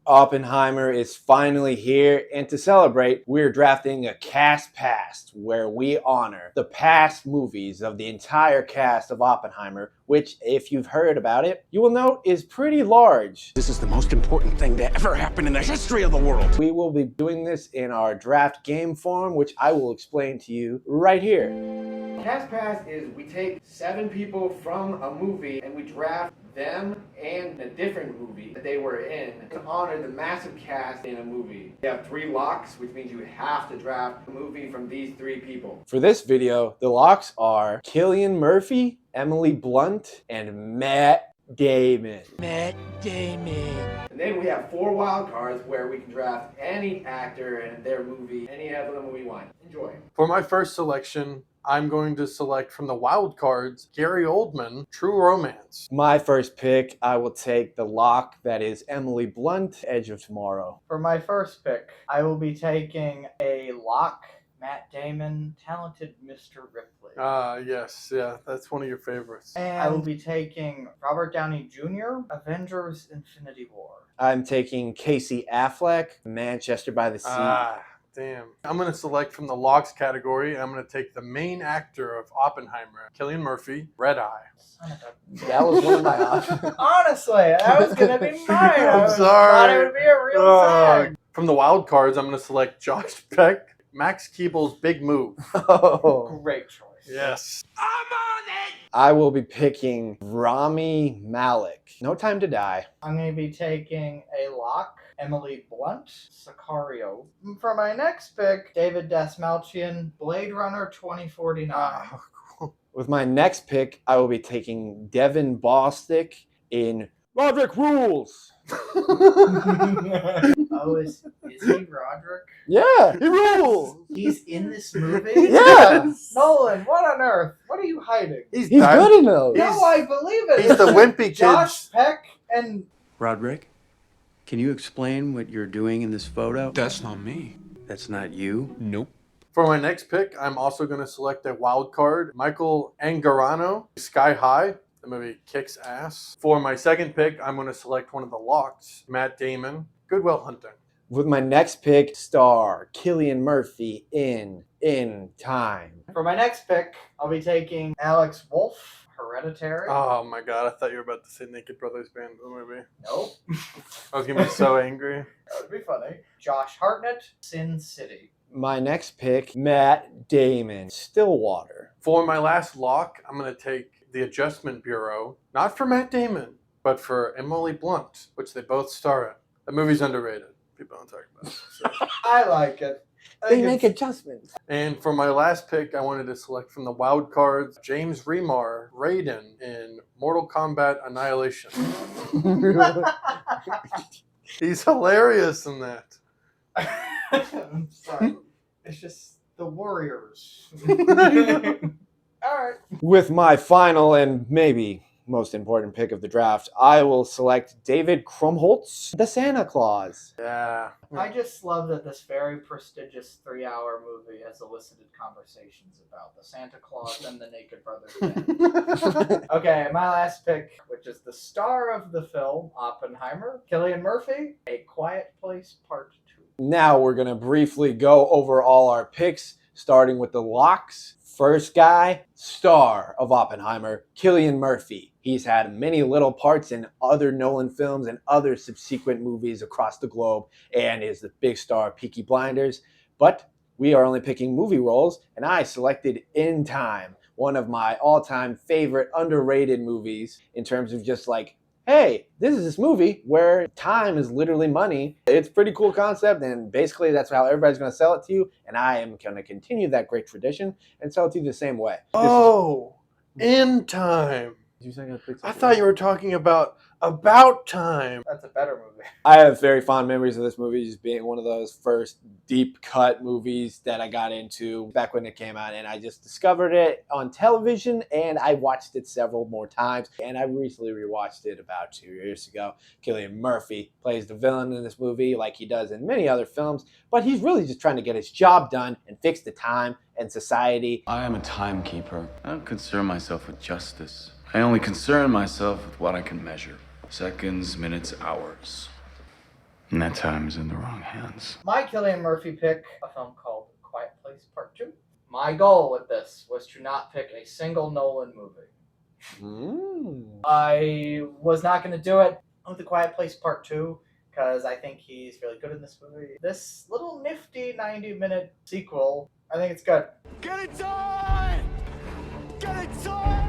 Oppenheimer is finally here, and to celebrate, we're drafting a cast past where we honor the past movies of the entire cast of Oppenheimer, which, if you've heard about it, you will note is pretty large. This is the most important thing to ever happen in the history of the world. We will be doing this in our draft game form, which I will explain to you right here. Cast Pass is we take 7 people from a movie and we draft them and a different movie that they were in to honor the massive cast in a movie. You have 3 locks, which means you have to draft a movie from these 3 people. For this video, the locks are Cillian Murphy, Emily Blunt, and Matt Damon. Matt Damon. And then we have 4 wild cards where we can draft any actor and their movie, any of them we want. Enjoy. For my first selection, I'm going to select from the wild cards, Gary Oldman, True Romance. My first pick, I will take the lock that is Emily Blunt, Edge of Tomorrow. For my first pick, I will be taking a lock, Matt Damon, Talented Mr. Ripley. Yes, yeah, that's one of your favorites. And I will be taking Robert Downey Jr., Avengers Infinity War. I'm taking Casey Affleck, Manchester by the Sea. Damn. I'm going to select from the locks category. I'm going to take the main actor of Oppenheimer, Cillian Murphy, Red Eye. That was one of my options. Honestly, that was going to be mine. I'm sorry. Thought it would be a real thing. From the wild cards, I'm going to select Josh Peck, Max Keeble's Big Move. Oh. Great choice. Yes. I'm on it! I will be picking Rami Malek, No Time to Die. I'm going to be taking a lock, Emily Blunt, Sicario. For my next pick, David Dastmalchian, Blade Runner 2049. With my next pick, I will be taking Devon Bostick in Rodrick Rules. Oh, is he Rodrick? Yeah, he rules. He's in this movie? Yes. Nolan, what on earth? What are you hiding? He's good in those. No, I believe it. He's the wimpy kid. Josh Peck and... Rodrick, can you explain what you're doing in this photo? That's not me. That's not you? Nope. For my next pick, I'm also going to select a wild card, Michael Angarano, Sky High. The movie kicks ass. For my second pick, I'm going to select one of the locks, Matt Damon, Good Will Hunting. With my next pick, star Cillian Murphy in Time. For my next pick, I'll be taking Alex Wolff, Hereditary. Oh my god, I thought you were about to say Naked Brothers Band, the movie. Nope. I was going to be so angry. That would be funny. Josh Hartnett, Sin City. My next pick, Matt Damon, Stillwater. For my last lock, I'm going to take The Adjustment Bureau, not for Matt Damon, but for Emily Blunt, which they both star in. The movie's underrated. People don't talk about it. So. I like it. They make adjustments. And for my last pick, I wanted to select from the wild cards, James Remar, Raiden in Mortal Kombat Annihilation. He's hilarious in that. I'm sorry. It's just the Warriors. Alright. With my final and maybe most important pick of the draft, I will select David Krumholtz, the Santa Claus. Yeah. I just love that this very prestigious 3-hour movie has elicited conversations about the Santa Claus and the Naked Brothers Band. Okay, my last pick, which is the star of the film, Oppenheimer, Cillian Murphy, A Quiet Place Part 2. Now we're going to briefly go over all our picks, starting with the locks. First guy, star of Oppenheimer, Cillian Murphy. He's had many little parts in other Nolan films and other subsequent movies across the globe and is the big star of Peaky Blinders. But we are only picking movie roles, and I selected In Time, one of my all-time favorite underrated movies in terms of just like, hey, this is this movie where time is literally money. It's a pretty cool concept, and basically that's how everybody's going to sell it to you, and I am going to continue that great tradition and sell it to you the same way. In Time. Did you say I thought you were talking about Time. That's a better movie. I have very fond memories of this movie just being one of those first deep cut movies that I got into back when it came out, and I just discovered it on television and I watched it several more times, and I recently rewatched it about 2 years ago. Cillian Murphy plays the villain in this movie like he does in many other films, but he's really just trying to get his job done and fix the time and society. I am a timekeeper. I don't concern myself with justice. I only concern myself with what I can measure. Seconds, minutes, hours. And that time is in the wrong hands. My Cillian Murphy pick, a film called Quiet Place Part 2. My goal with this was to not pick a single Nolan movie. I was not going to do it with The Quiet Place Part 2 because I think he's really good in this movie. This little nifty 90-minute sequel, I think it's good. Get it done! Get it done!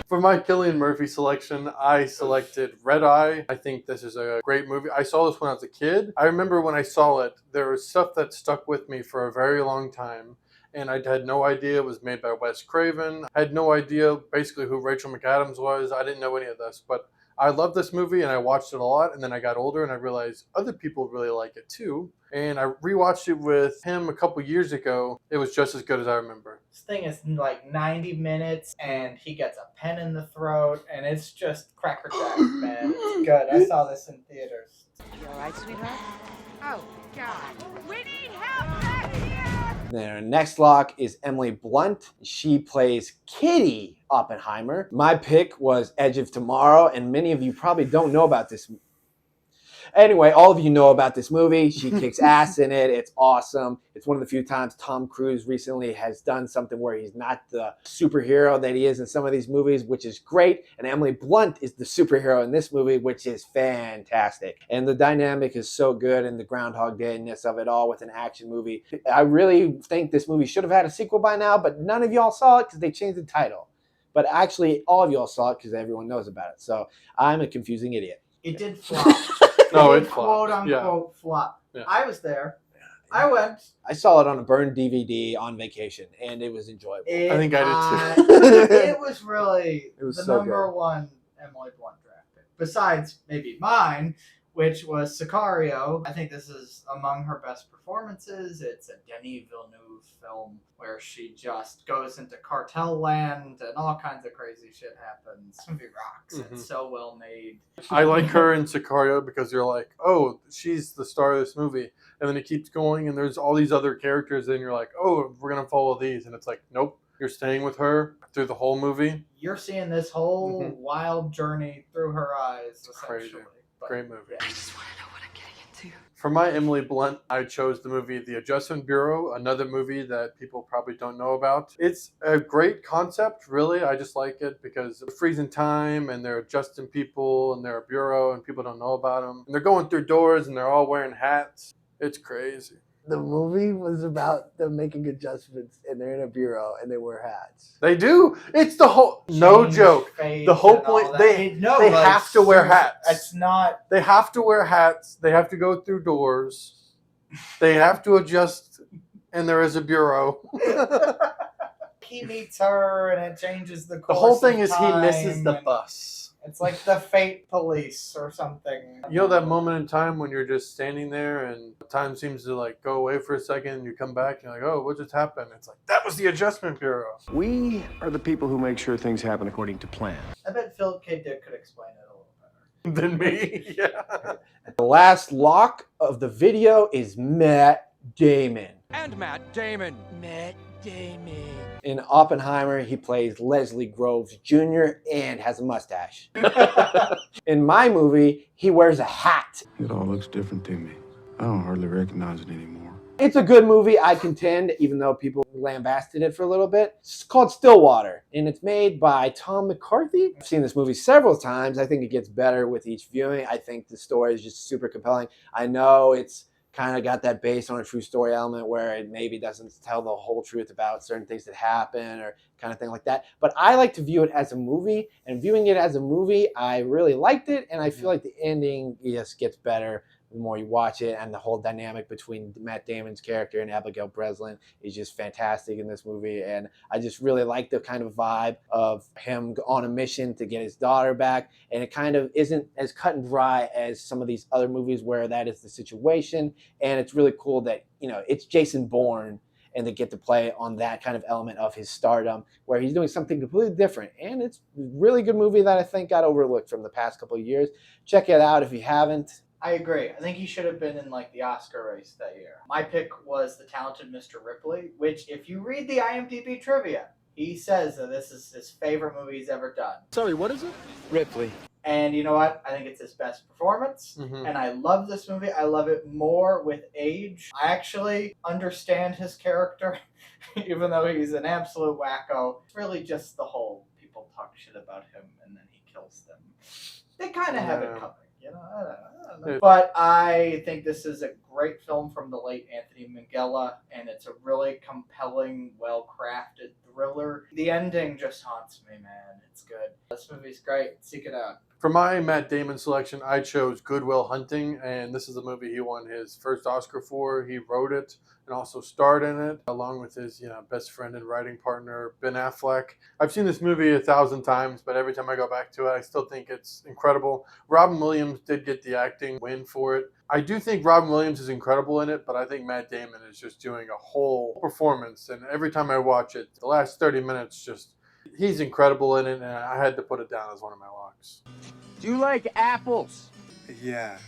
For my Cillian Murphy selection, I selected Red Eye. I think this is a great movie. I saw this when I was a kid. I remember when I saw it, there was stuff that stuck with me for a very long time. And I had no idea it was made by Wes Craven. I had no idea basically who Rachel McAdams was. I didn't know any of this. But I loved this movie and I watched it a lot. And then I got older and I realized other people really like it too. And I rewatched it with him a couple years ago. It was just as good as I remember. This thing is like 90 minutes and he gets a pen in the throat and it's just crackerjack, man. It's good. I saw this in theaters. You all right, sweetheart? Oh, God. We need help back here! Then our next lock is Emily Blunt. She plays Kitty Oppenheimer. My pick was Edge of Tomorrow, and many of you probably don't know about this. Anyway, all of you know about this movie. She kicks ass in it. It's awesome. It's one of the few times Tom Cruise recently has done something where he's not the superhero that he is in some of these movies, which is great. And Emily Blunt is the superhero in this movie, which is fantastic. And the dynamic is so good and the Groundhog Day-ness of it all with an action movie. I really think this movie should have had a sequel by now, but none of y'all saw it because they changed the title. But actually, all of y'all saw it because everyone knows about it. So I'm a confusing idiot. It did flop. No, it it quote flopped. unquote flop. Yeah. I was there. I went. I saw it on a burned DVD on vacation, and it was enjoyable. I think I did too. It was really It was the so number good. one Emily Blunt draft pick. Besides maybe mine, which was Sicario. I think this is among her best performances. It's a Denis Villeneuve film where she just goes into cartel land and all kinds of crazy shit happens. This movie rocks. Mhm. It's so well made. I like her in Sicario because you're like, oh, she's the star of this movie. And then it keeps going and there's all these other characters and you're like, oh, we're going to follow these. And it's like, nope, you're staying with her through the whole movie. You're seeing this whole Mhm. wild journey through her eyes, Crazy. essentially. But, Great movie. yeah. I just want to know what I'm getting into. For my Emily Blunt, I chose the movie The Adjustment Bureau, another movie that people probably don't know about. It's a great concept, really. I just like it because they're freezing time and they're adjusting people and they're a bureau and people don't know about them. And they're going through doors and they're all wearing hats. It's crazy. The movie was about them making adjustments, and they're in a bureau, and they wear hats. They do. It's the whole, no Change joke. face The whole and all point, that. they like, have to wear seriously, hats. It's not. They have to wear hats. They have to go through doors. They have to adjust, and there is a bureau. He meets her, and it changes the course. The whole thing of is he misses time, the and bus. It's like the Fate Police or something. You know that moment in time when you're just standing there and time seems to like go away for a second and you come back and you're like, oh, what just happened? It's like, that was the Adjustment Bureau. We are the people who make sure things happen according to plan. I bet Philip K. Dick could explain it a little better. Than me. Yeah. The last lock of the video is Matt Damon. And Matt Damon. Matt Damon. In Oppenheimer, he plays Leslie Groves Jr. and has a mustache. In my movie, he wears a hat. It all looks different to me. I don't hardly recognize it anymore. It's a good movie, I contend, even though people lambasted it for a little bit. It's called Stillwater, and it's made by Tom McCarthy. I've seen this movie several times. I think it gets better with each viewing. I think the story is just super compelling. I know it's kind of got that based on a true story element where it maybe doesn't tell the whole truth about certain things that happen or kind of thing like that. But I like to view it as a movie, and viewing it as a movie, I really liked it, and I feel like the ending just gets better the more you watch it, and the whole dynamic between Matt Damon's character and Abigail Breslin is just fantastic in this movie, and I just really like the kind of vibe of him on a mission to get his daughter back, and it kind of isn't as cut and dry as some of these other movies where that is the situation, and it's really cool that, you know, it's Jason Bourne, and they get to play on that kind of element of his stardom where he's doing something completely different. And it's a really good movie that I think got overlooked from the past couple of years. Check it out if you haven't. I agree. I think he should have been in like the Oscar race that year. My pick was The Talented Mr. Ripley, which if you read the IMDb trivia, He says that this is his favorite movie he's ever done. Sorry, what is it? Ripley. And you know what? I think it's his best performance. Mhm. And I love this movie. I love it more with age. I actually understand his character, even though he's an absolute wacko. It's really just the whole people talk shit about him and then he kills them. They kind of have it coming. You know, I don't know. But I think this is a great film from the late Anthony Minghella, and it's a really compelling, well-crafted thriller. The ending just haunts me, man. It's good. This movie's great. Seek it out. For my Matt Damon selection, I chose Good Will Hunting, and this is a movie he won his first Oscar for. He wrote it and also starred in it, along with his best friend and writing partner, Ben Affleck. I've seen this movie 1,000 times, but every time I go back to it, I still think it's incredible. Robin Williams did get the acting win for it. I do think Robin Williams is incredible in it, but I think Matt Damon is just doing a whole performance, and every time I watch it, the last 30 minutes he's incredible in it, and I had to put it down as one of my locks. Do you like apples? Yeah.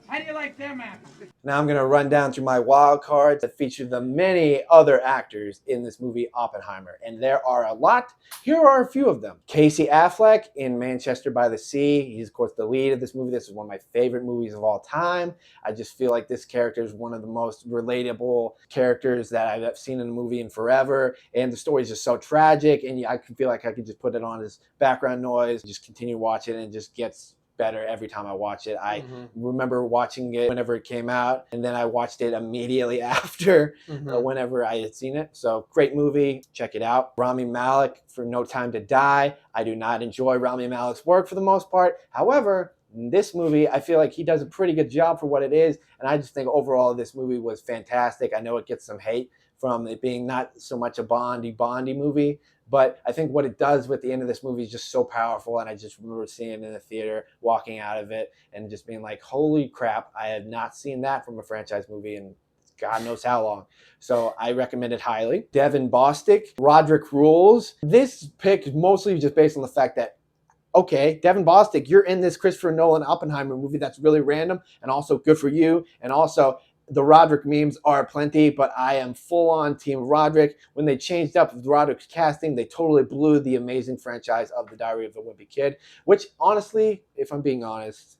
How do you like them apples? Now I'm going to run down through my wild cards that feature the many other actors in this movie Oppenheimer. And there are a lot. Here are a few of them. Casey Affleck in Manchester by the Sea. He's, of course, the lead of this movie. This is one of my favorite movies of all time. I just feel like this character is one of the most relatable characters that I've seen in a movie in forever. And the story is just so tragic. And I feel like I could just put it on as background noise, just continue watching it, and it just gets better every time I watch it. I remember watching it whenever it came out, and then I watched it immediately after whenever I had seen it. So great movie. Check it out. Rami Malek for No Time to Die. I do not enjoy Rami Malek's work for the most part. However, in this movie, I feel like he does a pretty good job for what it is, and I just think overall this movie was fantastic. I know it gets some hate from it being not so much a Bondy movie, but I think what it does with the end of this movie is just so powerful, and I just remember seeing it in the theater, walking out of it, and just being like, holy crap, I have not seen that from a franchise movie in God knows how long. So I recommend it highly. Devon Bostick, Rodrick rules. This pick is mostly just based on the fact that, okay, Devon Bostick, you're in this Christopher Nolan Oppenheimer movie that's really random and also good for you, and also the Rodrick memes are plenty, but I am full-on Team Rodrick. When they changed up Rodrick's casting, they totally blew the amazing franchise of The Diary of a Wimpy Kid, which, honestly, if I'm being honest,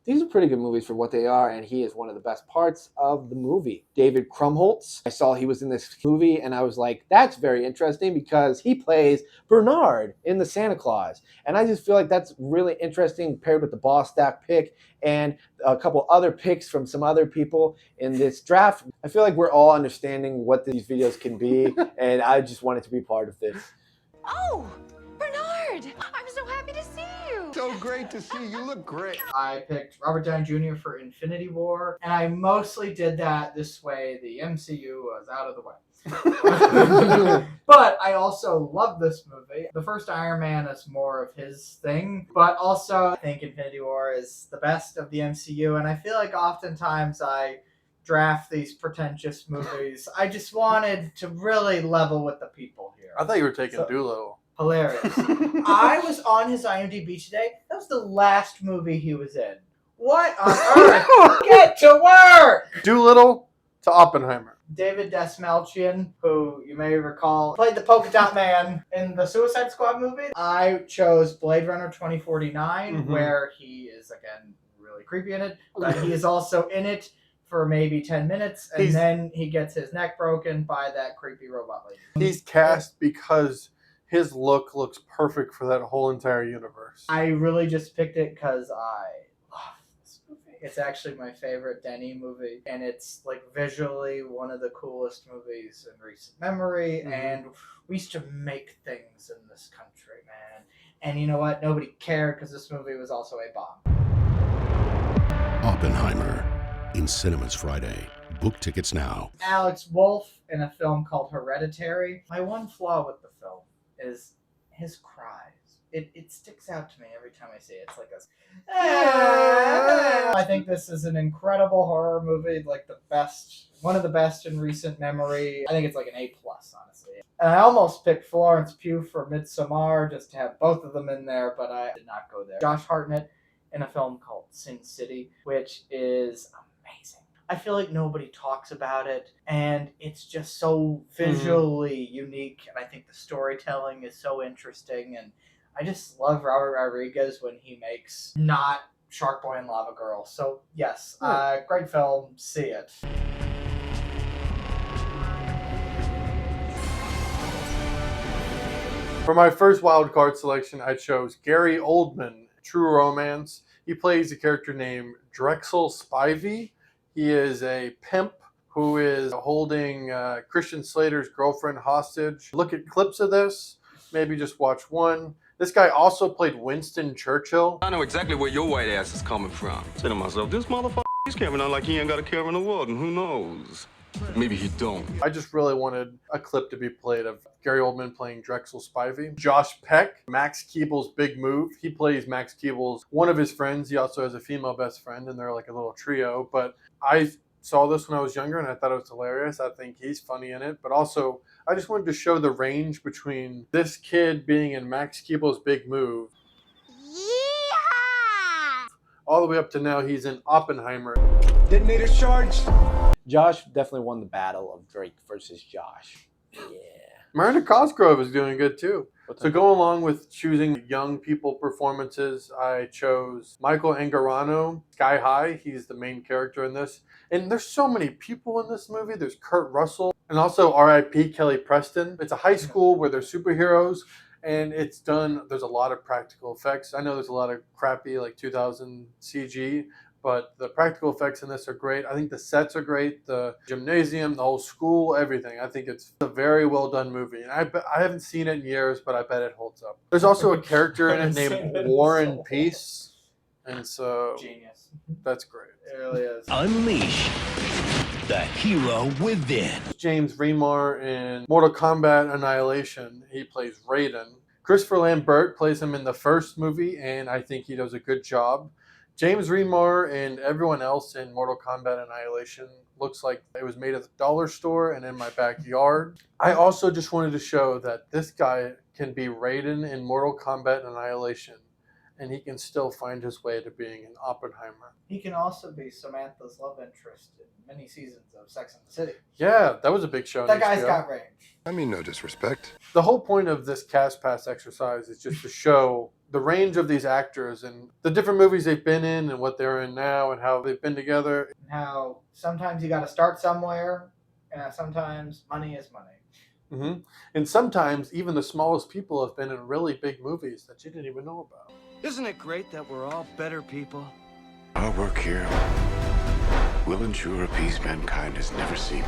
these are pretty good movies for what they are, and he is one of the best parts of the movie. David Krumholtz, I saw he was in this movie, and I was like, that's very interesting because he plays Bernard in The Santa Claus. And I just feel like that's really interesting paired with the Bostick pick and a couple other picks from some other people in this draft. I feel like we're all understanding what these videos can be, and I just wanted to be part of this. Oh, Bernard! I'm so happy to see you. So great to see you. You look great. I picked Robert Downey Jr. for Infinity War, and I mostly did that this way the MCU was out of the way. But I also love this movie. The first Iron Man is more of his thing, but also I think Infinity War is the best of the MCU, and I feel like oftentimes I draft these pretentious movies. I just wanted to really level with the people here. I thought you were taking Doolittle. Hilarious. I was on his IMDb today. That was the last movie he was in. What on earth? Get to work! Doolittle to Oppenheimer. David Dastmalchian, who you may recall played the Polka Dot Man in the Suicide Squad movie. I chose Blade Runner 2049, where he is, again, really creepy in it, but he is also in it for maybe 10 minutes, and then he gets his neck broken by that creepy robot lady. He's cast because his look looks perfect for that whole entire universe. I really just picked it because I love this movie. It's actually my favorite Denny movie, and it's like visually one of the coolest movies in recent memory, and we used to make things in this country, man. And you know what? Nobody cared because this movie was also a bomb. Oppenheimer in cinemas Friday. Book tickets now. Alex Wolff in a film called Hereditary. My one flaw with the film is his cries. It sticks out to me every time I see it. It's like this. I think this is an incredible horror movie, like the best, one of the best in recent memory. I think it's like an A+, honestly. And I almost picked Florence Pugh for Midsommar just to have both of them in there, but I did not go there. Josh Hartnett in a film called Sin City, which is amazing. I feel like nobody talks about it, and it's just so visually unique, and I think the storytelling is so interesting, and I just love Robert Rodriguez when he makes not Shark Boy and Lava Girl. So yes, great film, see it. For my first wild card selection, I chose Gary Oldman, True Romance. He plays a character named Drexel Spivey. He is a pimp who is holding Christian Slater's girlfriend hostage. Look at clips of this. Maybe just watch one. This guy also played Winston Churchill. I know exactly where your white ass is coming from. I say to myself, this motherfucker, he's carrying on like he ain't got a care in the world, and who knows? Maybe he don't. I just really wanted a clip to be played of Gary Oldman playing Drexel Spivey. Josh Peck, Max Keeble's big move. He plays Max Keeble's one of his friends. He also has a female best friend, and they're like a little trio. But I saw this when I was younger, and I thought it was hilarious. I think he's funny in it. But also, I just wanted to show the range between this kid being in Max Keeble's big move. Yeehaw! All the way up to now, he's in Oppenheimer. Detonator charged. Josh definitely won the battle of Drake versus Josh. Yeah. Miranda Cosgrove is doing good too. So going along with choosing young people performances, I chose Michael Angarano, Sky High. He's the main character in this. And there's so many people in this movie. There's Kurt Russell and also R.I.P. Kelly Preston. It's a high school where they're superheroes, and it's done. There's a lot of practical effects. I know there's a lot of crappy like 2000 CG, but the practical effects in this are great. I think the sets are great. The gymnasium, the whole school, everything. I think it's a very well done movie. And I haven't seen it in years, but I bet it holds up. There's also a character in it named Warren Peace. And so Genius. that's great. It really is. Unleash the hero within. James Remar in Mortal Kombat Annihilation. He plays Raiden. Christopher Lambert plays him in the first movie, and I think he does a good job. James Remar and everyone else in Mortal Kombat Annihilation looks like it was made at the dollar store and in my backyard. I also just wanted to show that this guy can be Raiden in Mortal Kombat Annihilation, and he can still find his way to being an Oppenheimer. He can also be Samantha's love interest in many seasons of Sex and the City. Yeah, that was a big show. That guy's got range. I mean, no disrespect. The whole point of this cast pass exercise is just to show the range of these actors and the different movies they've been in and what they're in now and how they've been together. And how sometimes you got to start somewhere, and how sometimes money is money. Mm-hmm. And sometimes even the smallest people have been in really big movies that you didn't even know about. Isn't it great that we're all better people? Our work here will ensure a peace mankind has never seen.